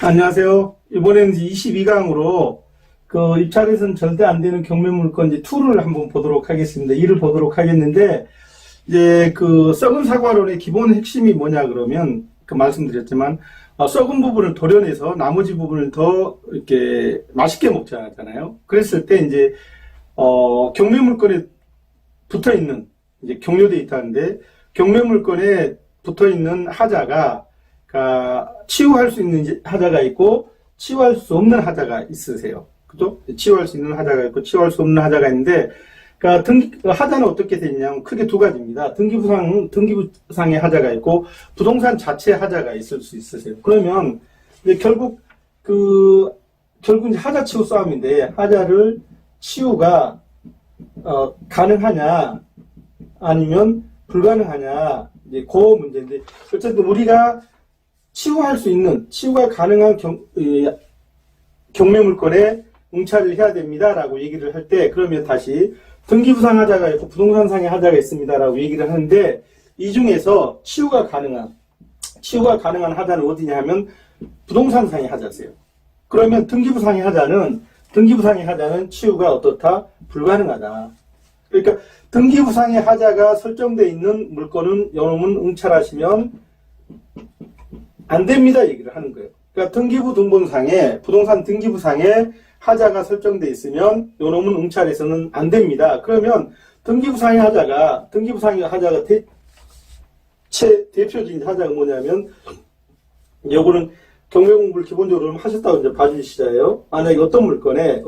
안녕하세요. 이번에는 22강으로 그 입찰에서는 절대 안 되는 경매물건 이제 2를 한번 보도록 하겠습니다. 2를 보도록 하겠는데, 이제 그 썩은 사과론의 기본 핵심이 뭐냐 그러면, 그 말씀드렸지만, 썩은 부분을 도려내서 나머지 부분을 더 이렇게 맛있게 먹자 하잖아요. 그랬을 때 이제, 경매물건에 붙어 있는, 이제 경료돼 있다는데, 경매물건에 붙어 있는 하자가, 치유할 수 있는 하자가 있고 치유할 수 없는 하자가 있으세요. 그죠? 치유할 수 있는 하자가 있고 치유할 수 없는 하자가 있는데, 하자는 어떻게 되냐면 크게 두 가지입니다. 등기부상의 하자가 있고 부동산 자체 하자가 있을 수 있으세요. 그러면 이제 결국 이제 하자 치유 싸움인데, 하자를 치유가 가능하냐 아니면 불가능하냐, 이제 그 문제인데, 어쨌든 우리가 치유할 수 있는, 치유가 가능한 경매물건에 응찰을 해야 됩니다라고 얘기를 할 때, 그러면 다시 등기부상 하자가 있고 부동산상의 하자가 있습니다라고 얘기를 하는데, 이 중에서 치유가 가능한 하자는 어디냐 하면 부동산상의 하자세요. 그러면 등기부상의 하자는 치유가 어떻다? 불가능하다. 그러니까 등기부상의 하자가 설정되어 있는 물건은 요놈은 응찰하시면 안 됩니다 얘기를 하는 거예요. 그러니까 부동산 등기부상에 하자가 설정되어 있으면 요놈은 응찰해서는 안 됩니다. 그러면 등기부상의 하자가 대표적인 하자가 뭐냐면, 요거는 경매 공부를 기본적으로 하셨다고 이제 봐주시자요. 만약에 어떤 물건에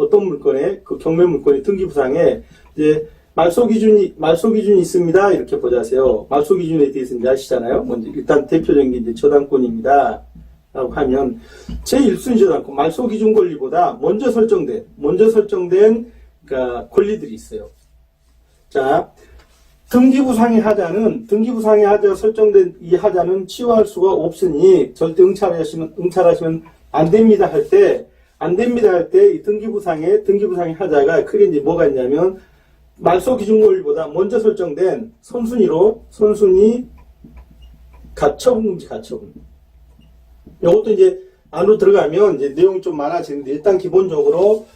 그 경매 물건이 등기부상에 이제 말소 기준이 있습니다. 이렇게 보자세요. 말소 기준에 대해서 이제 아시잖아요. 먼저 일단 대표적인 게 이제 저당권입니다. 라고 하면 제1순위 저당권, 말소 기준 권리보다 먼저 설정된 그러니까 권리들이 있어요. 자, 등기부상의 하자가 설정된 이 하자는 치유할 수가 없으니 절대 응찰하시면 안 됩니다 할 때, 이 등기부상의 하자가 크게 이제 뭐가 있냐면, 말소 기준 권리보다 먼저 설정된 선순위 가처분금지 가처분. 이것도 이제 안으로 들어가면 이제 내용이 좀 많아지는데, 일단 기본적으로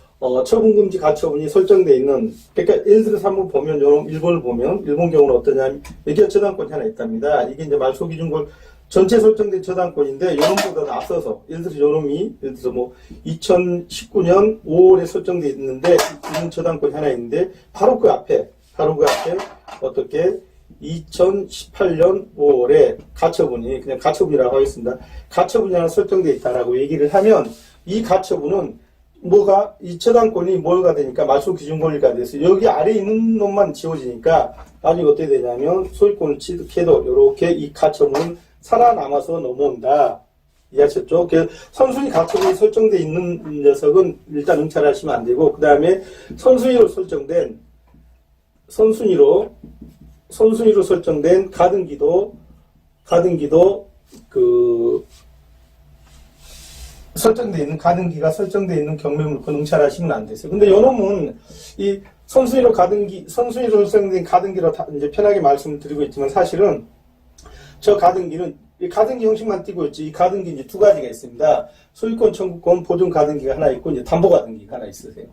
처분금지 가처분이 설정되어 있는, 그러니까 예를 들어서 한번 보면, 요런 1번을 보면, 일본 경우는 어떠냐면, 여기가 저당권이 하나 있답니다. 이게 이제 말소 기준 권리 전체 설정된 저당권인데, 요놈보다 앞서서, 예를 들어서 뭐 2019년 5월에 설정되어 있는데, 있는 저당권이 하나 있는데, 바로 그 앞에 어떻게 2018년 5월에 가처분이, 그냥 가처분이라고 하겠습니다. 가처분이 하나 설정되어 있다라고 얘기를 하면, 이 가처분은 이 저당권이 뭐가 되니까 말소 기준 권리가 돼서 여기 아래 있는 놈만 지워지니까 나중에 어떻게 되냐면, 소유권을 취득해도 이렇게 이 가처분은 살아남아서 넘어온다. 이해하셨죠? 선순위 가처분이 설정되어 있는 녀석은 일단 응찰하시면 안 되고, 그 다음에 선순위로 설정된 가등기도 가등기가 설정되어 있는 경매물건 응찰하시면 안 되세요. 근데 요놈은 이 선순위로 설정된 가등기로 이제 편하게 말씀을 드리고 있지만, 사실은 저 가등기는 이 가등기 형식만 띄고 있지, 이 가등기 이제 두 가지가 있습니다. 소유권 청구권 보증 가등기가 하나 있고, 이제 담보 가등기가 하나 있으세요.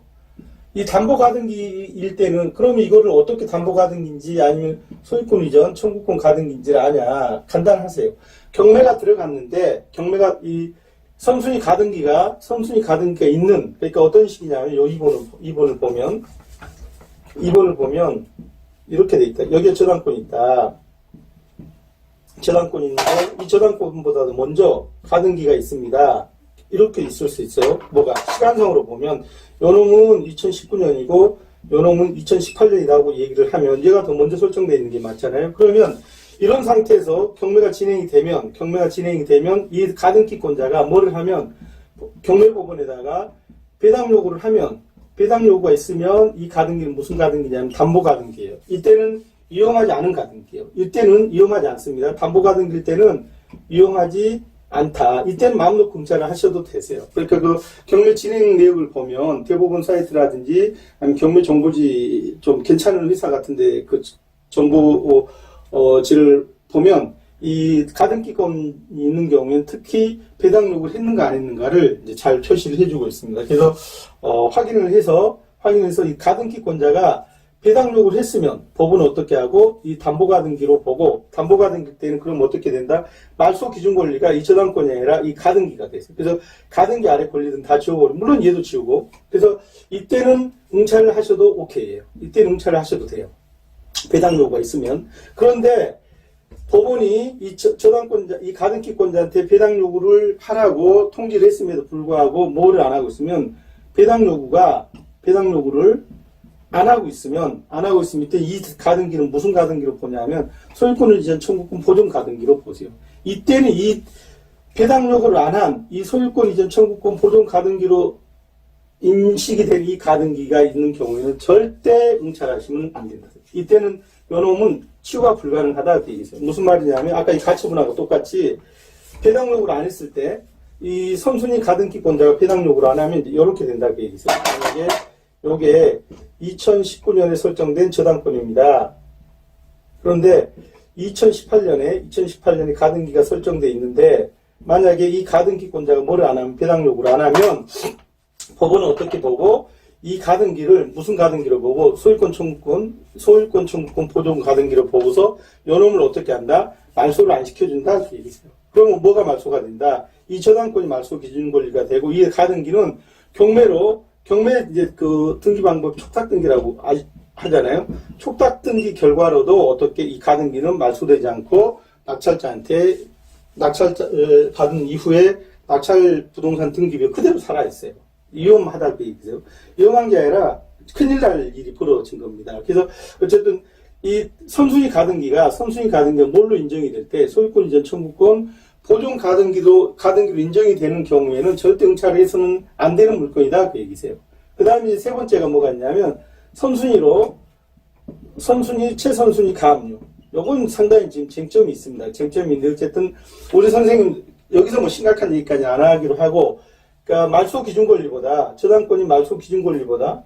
이 담보 가등기일 때는, 그러면 이거를 어떻게 담보 가등기인지 아니면 소유권 이전 청구권 가등기인지를 아냐? 간단하세요. 경매가 들어갔는데, 이 선순위 가등기가 있는, 그러니까 어떤 식이냐면, 요 2번을 보면 이렇게 돼 있다. 여기에 저당권이 있다. 저당권이 있는데, 이 저당권보다도 먼저 가등기가 있습니다. 이렇게 있을 수 있어요. 시간상으로 보면, 요놈은 2019년이고, 요놈은 2018년이라고 얘기를 하면, 얘가 더 먼저 설정되어 있는 게 맞잖아요. 그러면, 이런 상태에서 경매가 진행이 되면, 이 가등기권자가 뭐를 하면, 경매법원에다가 배당 요구를 하면, 배당 요구가 있으면, 이 가등기는 무슨 가등기냐면, 담보 가등기예요. 이때는 이용하지 않은 가등기예요. 이때는 이용하지 않습니다. 담보 가등기일 때는 이용하지 않다. 이때는 마음 놓고 응찰을 하셔도 되세요. 그러니까 그 경매 진행 내역을 보면, 대법원 사이트라든지 아니면 경매 정보지 좀 괜찮은 회사 같은데 그 정보지를 보면 이 가등기권이 있는 경우에는 특히 배당 요구를 했는가 안 했는가를 이제 잘 표시를 해주고 있습니다. 그래서 확인을 해서 이 가등기권자가 배당 요구를 했으면 법원은 어떻게 하고 이 담보가등기로 보고 담보가등기 때는 그럼 어떻게 된다? 말소 기준 권리가 이 저당권이 아니라 이 가등기가 됐어요. 그래서 가등기 아래 권리든 다 지워버리고 물론 얘도 지우고 그래서 이때는 응찰을 하셔도 오케이예요. 이때는 응찰을 하셔도 돼요. 배당 요구가 있으면. 그런데 법원이 이 저당권자, 이 가등기권자한테 배당 요구를 하라고 통지를 했음에도 불구하고 뭐를 안 하고 있으면 배당 요구를 안 하고 있으면 이때 이 가등기는 무슨 가등기로 보냐면 소유권을 이전 청구권 보존 가등기로 보세요. 이때는 이 배당 요구를 안 한 이 소유권 이전 청구권 보존 가등기로 인식이 된 이 가등기가 있는 경우에는 절대 응찰하시면 안 된다. 이때는 요놈은 치유가 불가능하다 그 얘기죠. 무슨 말이냐면 아까 이 가처분하고 똑같이 배당 요구를 안 했을 때 이 선순위 가등기권자가 배당 요구를 안 하면 이렇게 된다 그 얘기죠. 만약에 요게 2019년에 설정된 저당권입니다. 그런데 2018년에 가등기가 설정되어 있는데 만약에 이 가등기권자가 뭐를 안 하면 배당 요구를 안 하면 법원은 어떻게 보고 이 가등기를 무슨 가등기로 보고 소유권 청구권 보존 가등기로 보고서 요놈을 어떻게 한다? 말소를 안 시켜준다 이렇게 얘기했어요. 그러면 뭐가 말소가 된다? 이 저당권이 말소 기준 권리가 되고 이 가등기는 경매 이제 그 등기 방법 촉탁 등기라고 하잖아요. 촉탁 등기 결과로도 어떻게 이 가등기는 말소되지 않고 낙찰자한테 받은 이후에 낙찰 부동산 등기비 그대로 살아있어요. 위험하다고 얘기해요. 위험한 게 아니라 큰일 날 일이 벌어진 겁니다. 그래서 어쨌든 이 선순위 가등기가 뭘로 인정이 될 때 소유권 이전 청구권 보존 가등기로 인정이 되는 경우에는 절대 응찰을 해서는 안 되는 물건이다 그 얘기세요. 그 다음에 세 번째가 뭐가 있냐면 최선순위 가압류. 요건 상당히 지금 쟁점이 있습니다. 쟁점이 있는데 어쨌든 우리 선생님 여기서 뭐 심각한 얘기까지 안 하기로 하고 그러니까 말소 기준 권리보다 저당권이 말소 기준 권리보다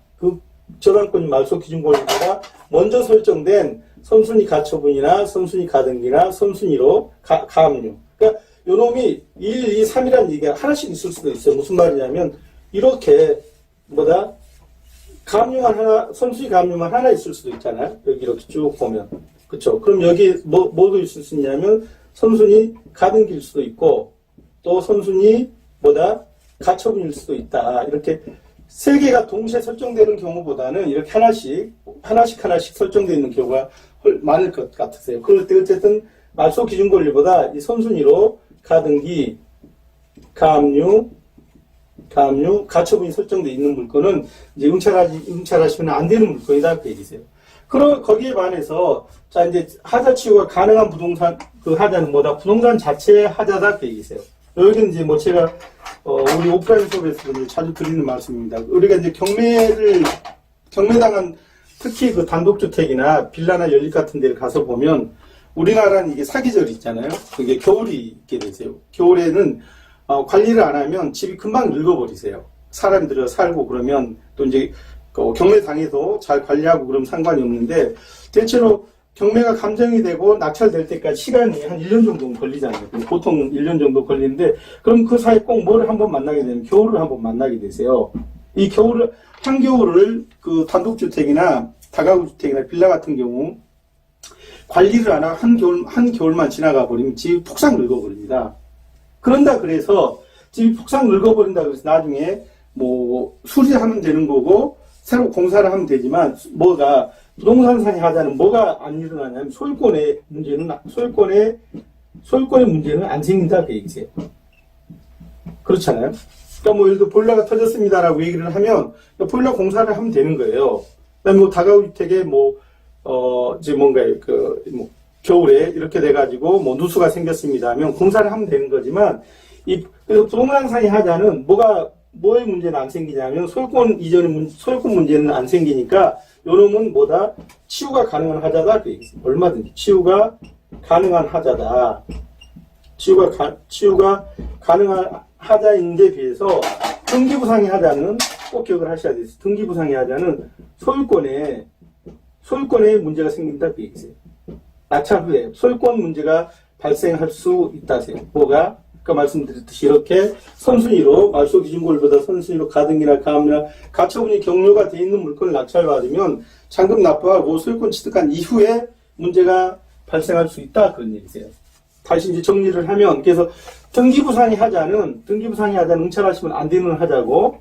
먼저 설정된 선순위 가처분이나 선순위 가등기나 선순위로 가압류. 그러니까 요놈이 1, 2, 3이라는 얘기가 하나씩 있을 수도 있어요. 무슨 말이냐면 이렇게 선순위 가압류만 하나 있을 수도 있잖아요. 여기 이렇게 쭉 보면. 그쵸? 그럼 여기 뭐도 있을 수 있냐면 선순위 가등기일 수도 있고 또 선순위 가처분일 수도 있다. 이렇게 세 개가 동시에 설정되는 경우보다는 이렇게 하나씩 설정되어 있는 경우가 많을 것 같으세요. 그럴 때 어쨌든 말소 기준 권리보다 이 선순위로 가등기, 가압류, 가처분이 설정되어 있는 물건은 이제 응찰하시면 안 되는 물건이다 그 얘기세요. 그럼 거기에 반해서 자 이제 하자 치유가 가능한 부동산 그 하자는 부동산 자체의 하자다 그 얘기세요. 여기는 이제 제가 우리 오프라인 수업에서 자주 드리는 말씀입니다. 우리가 이제 경매당한 특히 그 단독주택이나 빌라나 연립 같은 데를 가서 보면 우리나라는 이게 사계절이 있잖아요. 그게 겨울이 있게 되세요. 겨울에는 관리를 안 하면 집이 금방 늙어버리세요. 사람이 들어 살고 그러면 또 이제 경매당해도 잘 관리하고 그러면 상관이 없는데 대체로 경매가 감정이 되고 낙찰될 때까지 시간이 한 1년 정도 걸리잖아요. 보통 1년 정도 걸리는데 그럼 그 사이에 꼭 뭐를 한번 만나게 되면 겨울을 한번 만나게 되세요. 이 한겨울을 그 단독주택이나 다가구주택이나 빌라 같은 경우 관리를 안 하고 한겨울만 지나가 버리면 집이 폭삭 늙어버립니다. 그런다 그래서 집이 폭삭 늙어버린다 그래서 나중에 수리하면 되는 거고 새로 공사를 하면 되지만 부동산상의 하자는 뭐가 안 일어나냐면 소유권의 문제는 안 생긴다 그 얘기세요. 그렇잖아요. 그러니까 예를 들어 보일러가 터졌습니다라고 얘기를 하면 보일러 공사를 하면 되는 거예요. 그다음에 다가구주택에 겨울에 이렇게 돼가지고 문수가 생겼습니다 하면 공사를 하면 되는 거지만 그래서 부동산상의 하자는 뭐의 문제는 안 생기냐면 소유권 문제는 안 생기니까 요놈은 치유가 가능한 하자다 그 얘기죠. 얼마든지 치유가 가능한 하자다. 치유가 가능한 하자인데 비해서 등기부상의 하자는 꼭 기억을 하셔야 돼요. 등기부상의 하자는 소유권에 문제가 생긴다 그 얘기죠. 낙찰 후에 소유권 문제가 발생할 수 있다. 뭐가? 아까 말씀드렸듯이 이렇게 선순위로 말소기준권보다 선순위로 가등기나 가압류나 가처분이 경료가 돼 있는 물건을 낙찰받으면 잔금 납부하고 소유권 취득한 이후에 문제가 발생할 수 있다. 그런 얘기세요. 다시 이제 정리를 하면, 그래서 등기부상의 하자는 응찰하시면 안 되는 하자고,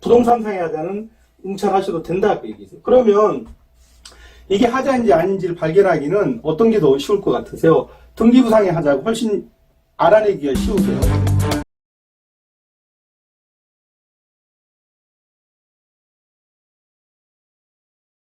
부동산상의 하자는 응찰하셔도 된다. 그 얘기세요. 그러면 이게 하자인지 아닌지를 발견하기는 어떤 게 더 쉬울 것 같으세요? 등기부상의 하자고 훨씬 알아내기가 쉬우세요.